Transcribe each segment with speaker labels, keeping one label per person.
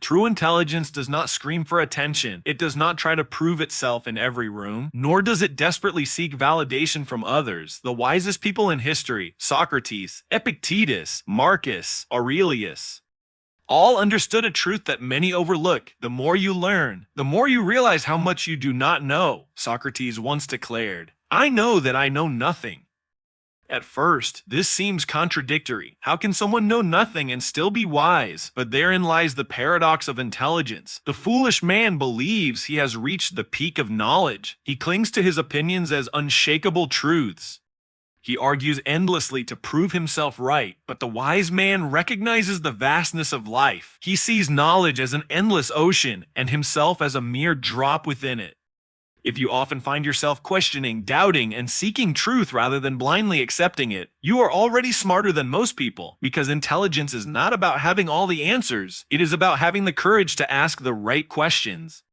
Speaker 1: True intelligence does not scream for attention. It does not try to prove itself in every room, nor does it desperately seek validation from others. The wisest people in history, Socrates, Epictetus, Marcus Aurelius, all understood a truth that many overlook. The more you learn, the more you realize how much you do not know. Socrates once declared, "I know that I know nothing." At first, this seems contradictory. How can someone know nothing and still be wise? But therein lies the paradox of intelligence. The foolish man believes he has reached the peak of knowledge. He clings to his opinions as unshakable truths. He argues endlessly to prove himself right, but the wise man recognizes the vastness of life. He sees knowledge as an endless ocean and himself as a mere drop within it. If you often find yourself questioning, doubting, and seeking truth rather than blindly accepting it, you are already smarter than most people, because intelligence is not about having all the answers. It is about having the courage to ask the right questions.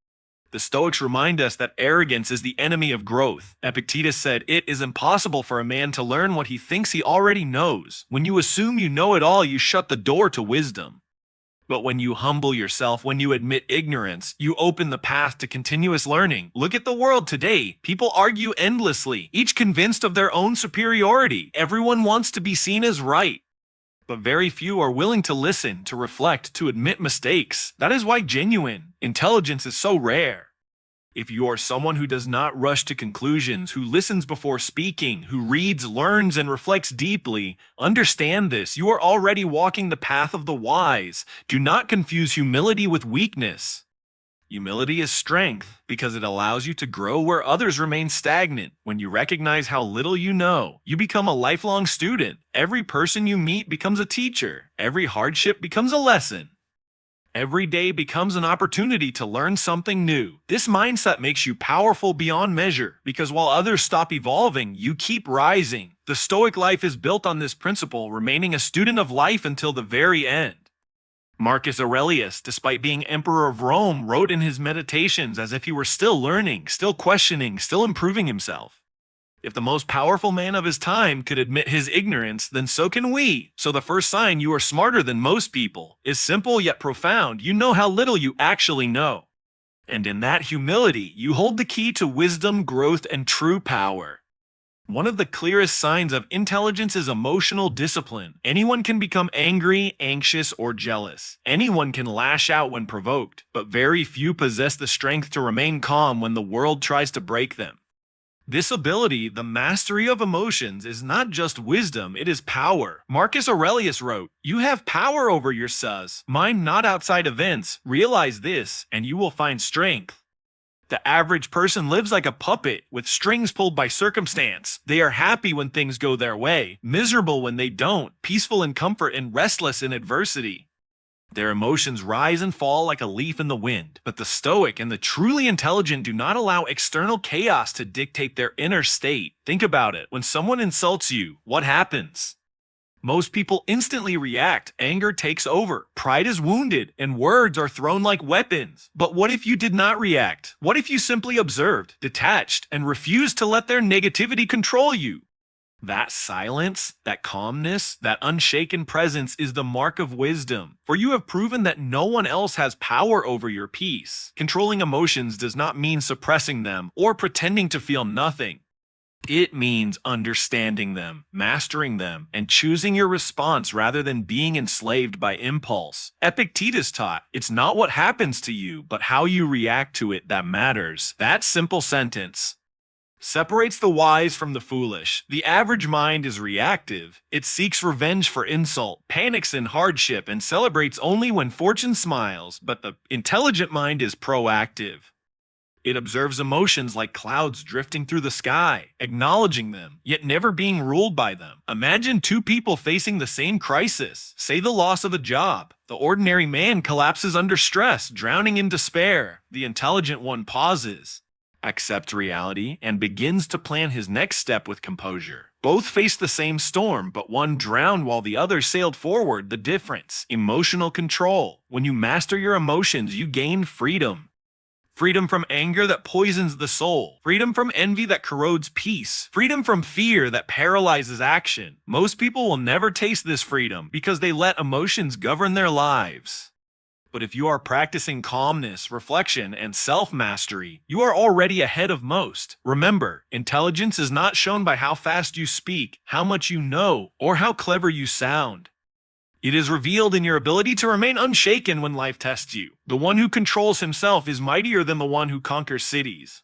Speaker 1: The Stoics remind us that arrogance is the enemy of growth. Epictetus said, "It is impossible for a man to learn what he thinks he already knows. When you assume you know it all, you shut the door to wisdom. But when you humble yourself, when you admit ignorance, you open the path to continuous learning." Look at the world today. People argue endlessly, each convinced of their own superiority. Everyone wants to be seen as right. But very few are willing to listen, to reflect, to admit mistakes. That is why genuine intelligence is so rare. If you are someone who does not rush to conclusions, who listens before speaking, who reads, learns, and reflects deeply, understand this: you are already walking the path of the wise. Do not confuse humility with weakness. Humility is strength because it allows you to grow where others remain stagnant. When you recognize how little you know, you become a lifelong student. Every person you meet becomes a teacher. Every hardship becomes a lesson. Every day becomes an opportunity to learn something new. This mindset makes you powerful beyond measure, because while others stop evolving, you keep rising. The Stoic life is built on this principle, remaining a student of life until the very end. Marcus Aurelius, despite being emperor of Rome, wrote in his meditations as if he were still learning, still questioning, still improving himself. If the most powerful man of his time could admit his ignorance, then so can we. So the first sign you are smarter than most people is simple yet profound. You know how little you actually know. And in that humility, you hold the key to wisdom, growth, and true power. One of the clearest signs of intelligence is emotional discipline. Anyone can become angry, anxious, or jealous. Anyone can lash out when provoked, but very few possess the strength to remain calm when the world tries to break them. This ability, the mastery of emotions, is not just wisdom, it is power. Marcus Aurelius wrote, "You have power over your mind, not outside events. Realize this, and you will find strength." The average person lives like a puppet, with strings pulled by circumstance. They are happy when things go their way, miserable when they don't, peaceful in comfort and restless in adversity. Their emotions rise and fall like a leaf in the wind. But the Stoic and the truly intelligent do not allow external chaos to dictate their inner state. Think about it. When someone insults you, what happens? Most people instantly react. Anger takes over. Pride is wounded, and words are thrown like weapons. But what if you did not react? What if you simply observed, detached, and refused to let their negativity control you? That silence, that calmness, that unshaken presence is the mark of wisdom. For you have proven that no one else has power over your peace. Controlling emotions does not mean suppressing them or pretending to feel nothing. It means understanding them, mastering them, and choosing your response rather than being enslaved by impulse. Epictetus taught, "It's not what happens to you, but how you react to it that matters." That simple sentence separates the wise from the foolish. The average mind is reactive. It seeks revenge for insult, panics in hardship, and celebrates only when fortune smiles. But the intelligent mind is proactive. It observes emotions like clouds drifting through the sky, acknowledging them, yet never being ruled by them. Imagine two people facing the same crisis, say the loss of a job. The ordinary man collapses under stress, drowning in despair. The intelligent one pauses, accepts reality, and begins to plan his next step with composure. Both faced the same storm, but one drowned while the other sailed forward. The difference: emotional control. When you master your emotions, you gain freedom. Freedom from anger that poisons the soul. Freedom from envy that corrodes peace. Freedom from fear that paralyzes action. Most people will never taste this freedom because they let emotions govern their lives. But if you are practicing calmness, reflection, and self-mastery, you are already ahead of most. Remember, intelligence is not shown by how fast you speak, how much you know, or how clever you sound. It is revealed in your ability to remain unshaken when life tests you. The one who controls himself is mightier than the one who conquers cities.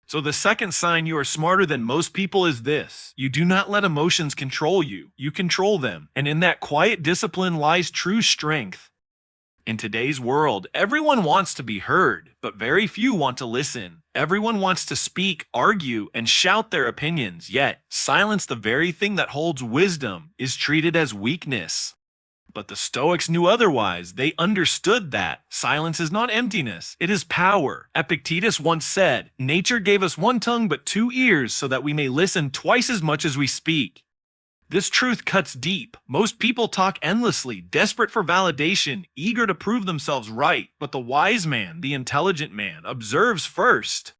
Speaker 1: So the second sign you are smarter than most people is this: you do not let emotions control you, you control them. And in that quiet discipline lies true strength. In today's world, everyone wants to be heard, but very few want to listen. Everyone wants to speak, argue, and shout their opinions, yet silence, the very thing that holds wisdom, is treated as weakness. But the Stoics knew otherwise. They understood that silence is not emptiness, it is power. Epictetus once said, "Nature gave us one tongue but two ears so that we may listen twice as much as we speak." This truth cuts deep. Most people talk endlessly, desperate for validation, eager to prove themselves right. But the wise man, the intelligent man, observes first.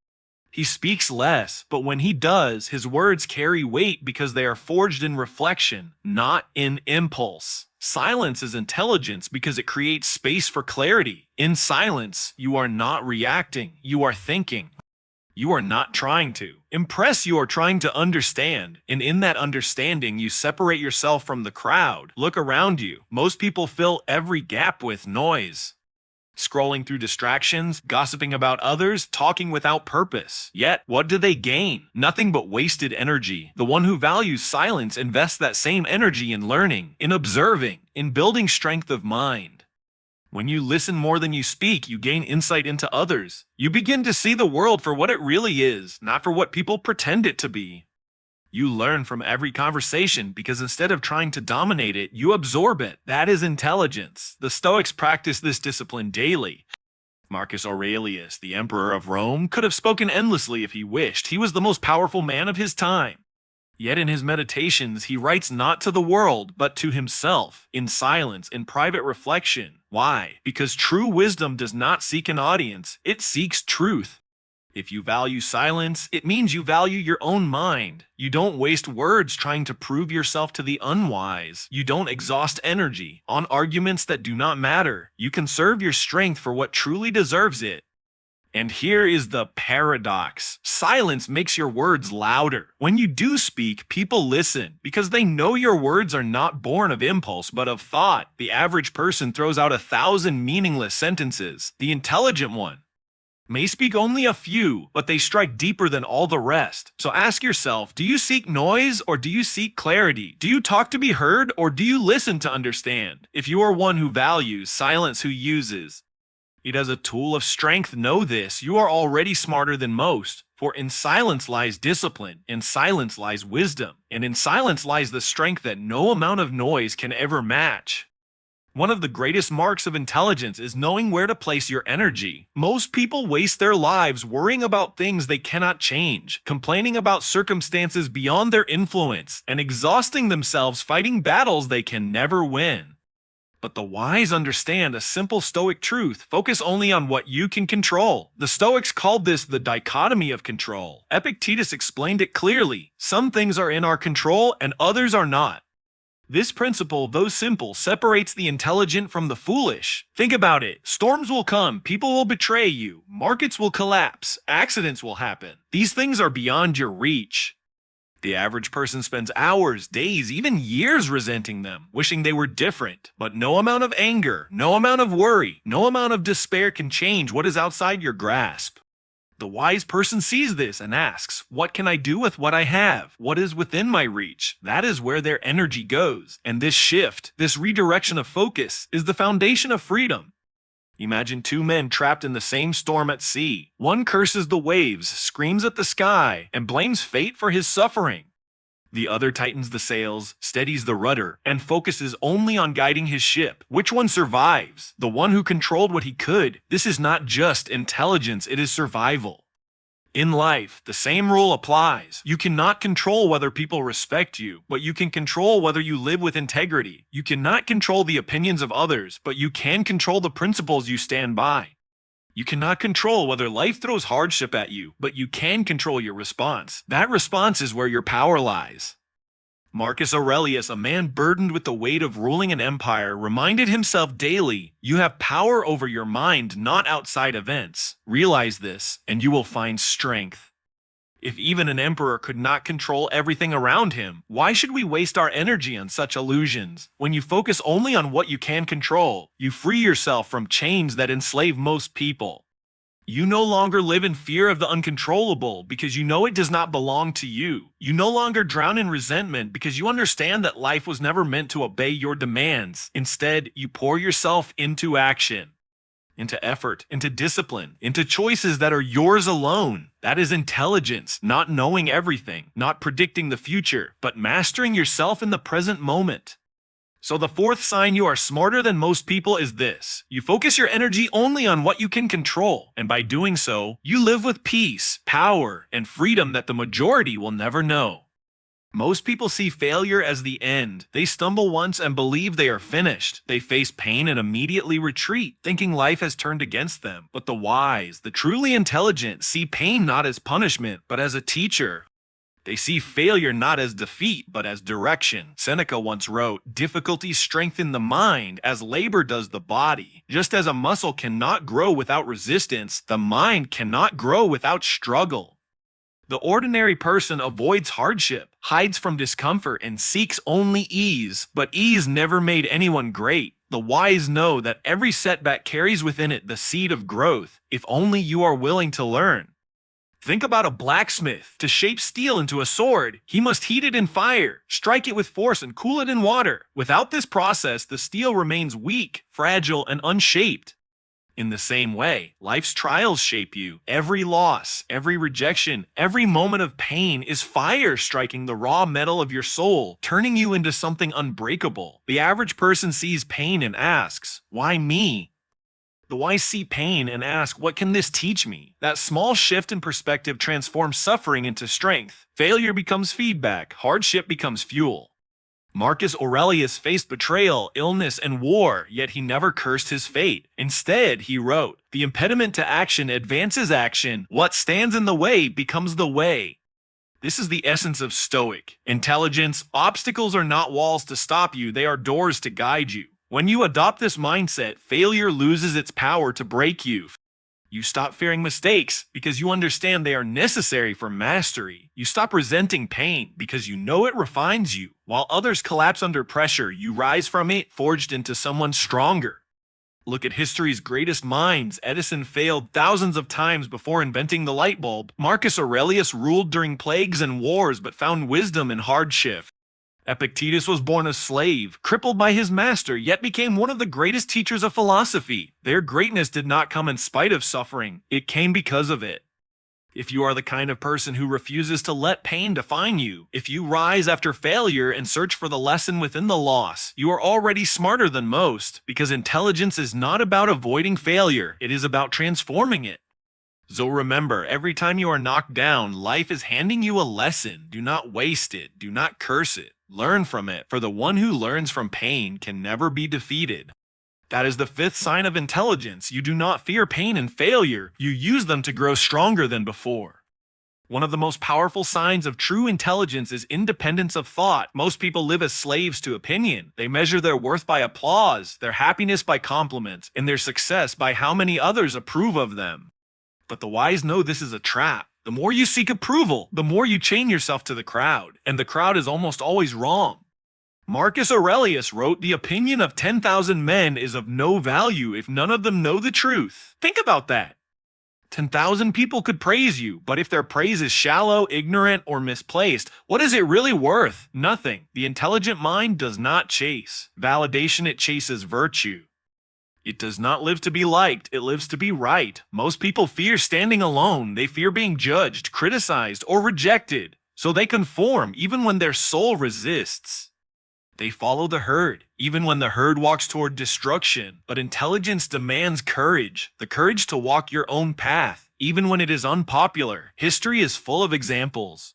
Speaker 1: He speaks less, but when he does, his words carry weight because they are forged in reflection, not in impulse. Silence is intelligence because it creates space for clarity. In silence, you are not reacting, you are thinking. You are not trying to impress, you are trying to understand. And in that understanding, you separate yourself from the crowd. Look around you. Most people fill every gap with noise. Scrolling through distractions, gossiping about others, talking without purpose. Yet, what do they gain? Nothing but wasted energy. The one who values silence invests that same energy in learning, in observing, in building strength of mind. When you listen more than you speak, you gain insight into others. You begin to see the world for what it really is, not for what people pretend it to be. You learn from every conversation because instead of trying to dominate it, you absorb it. That is intelligence. The Stoics practice this discipline daily. Marcus Aurelius, the emperor of Rome, could have spoken endlessly if he wished. He was the most powerful man of his time. Yet in his meditations, he writes not to the world, but to himself, in silence, in private reflection. Why? Because true wisdom does not seek an audience, it seeks truth. If you value silence, it means you value your own mind. You don't waste words trying to prove yourself to the unwise. You don't exhaust energy on arguments that do not matter. You conserve your strength for what truly deserves it. And here is the paradox. Silence makes your words louder. When you do speak, people listen because they know your words are not born of impulse but of thought. The average person throws out 1,000 meaningless sentences. The intelligent one may speak only a few, but they strike deeper than all the rest. So ask yourself, do you seek noise or do you seek clarity? Do you talk to be heard or do you listen to understand? If you are one who values silence, who uses it as a tool of strength, know this: you are already smarter than most. For in silence lies discipline, in silence lies wisdom, and in silence lies the strength that no amount of noise can ever match. One of the greatest marks of intelligence is knowing where to place your energy. Most people waste their lives worrying about things they cannot change, complaining about circumstances beyond their influence, and exhausting themselves fighting battles they can never win. But the wise understand a simple Stoic truth: focus only on what you can control. The Stoics called this the dichotomy of control. Epictetus explained it clearly: some things are in our control and others are not. This principle, though simple, separates the intelligent from the foolish. Think about it. Storms will come, people will betray you, markets will collapse, accidents will happen. These things are beyond your reach. The average person spends hours, days, even years resenting them, wishing they were different. But no amount of anger, no amount of worry, no amount of despair can change what is outside your grasp. The wise person sees this and asks, what can I do with what I have? What is within my reach? That is where their energy goes. And this shift, this redirection of focus, is the foundation of freedom. Imagine two men trapped in the same storm at sea. One curses the waves, screams at the sky, and blames fate for his suffering. The other tightens the sails, steadies the rudder, and focuses only on guiding his ship. Which one survives? The one who controlled what he could. This is not just intelligence, it is survival. In life, the same rule applies. You cannot control whether people respect you, but you can control whether you live with integrity. You cannot control the opinions of others, but you can control the principles you stand by. You cannot control whether life throws hardship at you, but you can control your response. That response is where your power lies. Marcus Aurelius, a man burdened with the weight of ruling an empire, reminded himself daily, "You have power over your mind, not outside events. Realize this, and you will find strength." If even an emperor could not control everything around him, why should we waste our energy on such illusions? When you focus only on what you can control, you free yourself from chains that enslave most people. You no longer live in fear of the uncontrollable because you know it does not belong to you. You no longer drown in resentment because you understand that life was never meant to obey your demands. Instead, you pour yourself into action, into effort, into discipline, into choices that are yours alone. That is intelligence, not knowing everything, not predicting the future, but mastering yourself in the present moment. So the fourth sign you are smarter than most people is this: you focus your energy only on what you can control, and by doing so, you live with peace, power, and freedom that the majority will never know. Most people see failure as the end. They stumble once and believe they are finished. They face pain and immediately retreat, thinking life has turned against them. But the wise, the truly intelligent, see pain not as punishment, but as a teacher. They see failure not as defeat, but as direction. Seneca once wrote, "Difficulties strengthen the mind as labor does the body. Just as a muscle cannot grow without resistance, the mind cannot grow without struggle." The ordinary person avoids hardship, hides from discomfort, and seeks only ease. But ease never made anyone great. The wise know that every setback carries within it the seed of growth, if only you are willing to learn. Think about a blacksmith. To shape steel into a sword, he must heat it in fire, strike it with force, and cool it in water. Without this process, the steel remains weak, fragile, and unshaped. In the same way, life's trials shape you. Every loss, every rejection, every moment of pain is fire striking the raw metal of your soul, turning you into something unbreakable. The average person sees pain and asks, "Why me?" The wise see pain and ask, "What can this teach me?" That small shift in perspective transforms suffering into strength. Failure becomes feedback. Hardship becomes fuel. Marcus Aurelius faced betrayal, illness, and war, yet he never cursed his fate. Instead, he wrote, "The impediment to action advances action. What stands in the way becomes the way." This is the essence of Stoic intelligence. Obstacles are not walls to stop you, they are doors to guide you. When you adopt this mindset, failure loses its power to break you. You stop fearing mistakes because you understand they are necessary for mastery. You stop resenting pain because you know it refines you. While others collapse under pressure, you rise from it, forged into someone stronger. Look at history's greatest minds. Edison failed thousands of times before inventing the light bulb. Marcus Aurelius ruled during plagues and wars but found wisdom in hardship. Epictetus was born a slave, crippled by his master, yet became one of the greatest teachers of philosophy. Their greatness did not come in spite of suffering, it came because of it. If you are the kind of person who refuses to let pain define you, if you rise after failure and search for the lesson within the loss, you are already smarter than most, because intelligence is not about avoiding failure, it is about transforming it. So remember, every time you are knocked down, life is handing you a lesson. Do not waste it, do not curse it. Learn from it, for the one who learns from pain can never be defeated. That is the fifth sign of intelligence. You do not fear pain and failure. You use them to grow stronger than before. One of the most powerful signs of true intelligence is independence of thought. Most people live as slaves to opinion. They measure their worth by applause, their happiness by compliments, and their success by how many others approve of them. But the wise know this is a trap. The more you seek approval, the more you chain yourself to the crowd, and the crowd is almost always wrong. Marcus Aurelius wrote, "The opinion of 10,000 men is of no value if none of them know the truth." Think about that. 10,000 people could praise you, but if their praise is shallow, ignorant, or misplaced, what is it really worth? Nothing. The intelligent mind does not chase validation, it chases virtue. It does not live to be liked, it lives to be right. Most people fear standing alone. They fear being judged, criticized, or rejected. So they conform even when their soul resists. They follow the herd, even when the herd walks toward destruction. But intelligence demands courage, the courage to walk your own path, even when it is unpopular. History is full of examples.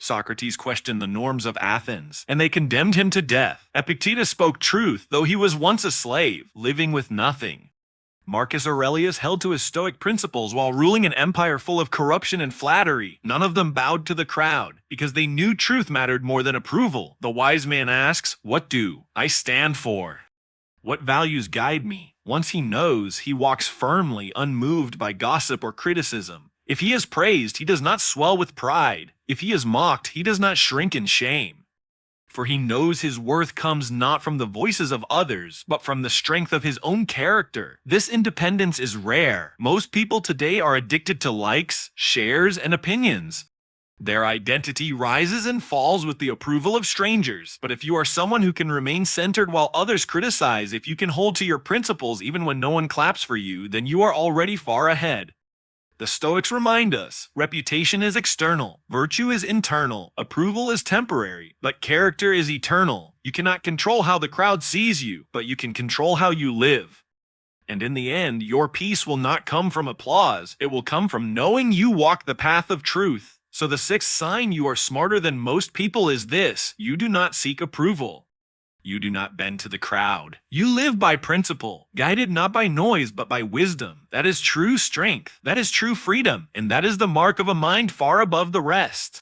Speaker 1: Socrates questioned the norms of Athens, and they condemned him to death. Epictetus spoke truth, though he was once a slave, living with nothing. Marcus Aurelius held to his Stoic principles while ruling an empire full of corruption and flattery. None of them bowed to the crowd, because they knew truth mattered more than approval. The wise man asks, "What do I stand for? What values guide me?" Once he knows, he walks firmly, unmoved by gossip or criticism. If he is praised, he does not swell with pride. If he is mocked, he does not shrink in shame. For he knows his worth comes not from the voices of others, but from the strength of his own character. This independence is rare. Most people today are addicted to likes, shares, and opinions. Their identity rises and falls with the approval of strangers. But if you are someone who can remain centered while others criticize, if you can hold to your principles even when no one claps for you, then you are already far ahead. The Stoics remind us, reputation is external, virtue is internal, approval is temporary, but character is eternal. You cannot control how the crowd sees you, but you can control how you live. And in the end, your peace will not come from applause, it will come from knowing you walk the path of truth. So the sixth sign you are smarter than most people is this: you do not seek approval. You do not bend to the crowd. You live by principle, guided not by noise but by wisdom. That is true strength, that is true freedom, and that is the mark of a mind far above the rest.